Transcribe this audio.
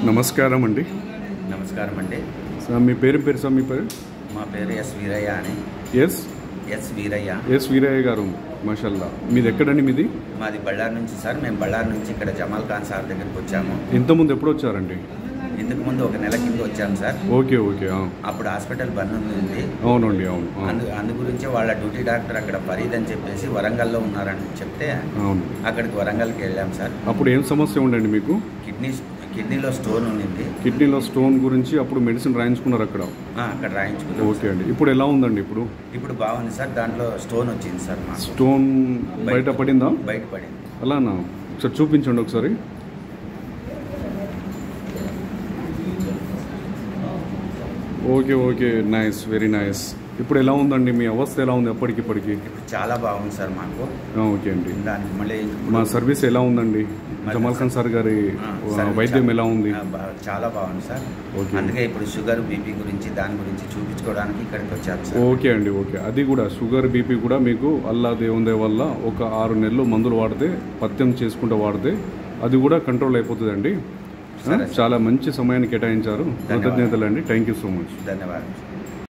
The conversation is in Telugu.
నమస్కారం అండి. నమస్కారం అండి. సార్ మీ పేరు సార్ మీ పేరు? మా పేరు ఎస్ వీరయ్య అని. ఎస్ వీరయ్య గారు, మాషాల్లా. మీది ఎక్కడండి? మీది మాది బళ్ళారి నుంచి సార్. మేము బళ్ళారి నుంచి ఇక్కడ జమాల్ ఖాన్ సార్ దగ్గరికి వచ్చాము. ఇంతకుముందు ఎప్పుడు వచ్చారండి? ఇంతకుముందు ఒక నెల కింద వచ్చాము సార్. ఓకే. అప్పుడు హాస్పిటల్ బంద్ ఉంది. అవునండి, అవును. అందు గురించి వాళ్ళ డ్యూటీ డాక్టర్ అక్కడ ఫరీద్ అని చెప్పేసి వరంగల్లో ఉన్నారని చెప్తే అవును అక్కడికి వరంగల్కి వెళ్ళాం సార్. అప్పుడు ఏం సమస్య ఉండండి మీకు? కిడ్నీలో స్టోన్ ఉంది. కిడ్నీలో స్టోన్ గురించి అప్పుడు మెడిసిన్ రాయించుకున్నారు అక్కడ? అక్కడ రాయించుకున్నాం. ఓకే అండి. ఇప్పుడు ఎలా ఉందండి? ఇప్పుడు బాగుంది సార్. దాంట్లో స్టోన్ వచ్చింది సార్. స్టోన్ బయట పడిందా? బయట పడింది. అలానా? ఒకసారి చూపించండి ఒకసారి. Okay, nice, very nice. ఇప్పుడు ఎలా ఉందండి మీ అవస్థ? ఎలా ఉంది అప్పటికిప్పటికి? ఇప్పుడు చాలా బాగుంది సార్ మాకు. ఓకే అండి. దానికి మళ్ళీ మా సర్వీస్ ఎలా ఉందండి? జమాల్ ఖాన్ సార్ గారి వైద్యం ఎలా ఉంది? చాలా బాగుంది సార్. అందుకే ఇప్పుడు షుగర్ బీపీ గురించి దాని గురించి చూపించుకోవడానికి ఇక్కడికి వచ్చారు సార్. ఓకే అండి. అది కూడా షుగర్ బీపీ కూడా మీకు అల్లా దేవుని వల్ల ఒక 6 నెలలు మందులు వాడితే, పథ్యం చేసుకుంటూ వాడితే అది కూడా కంట్రోల్ అయిపోతుందండి. చాలా మంచి సమయాన్ని కేటాయించారు. కృతజ్ఞతలు అండి. Thank you so much. ధన్యవాదాలు.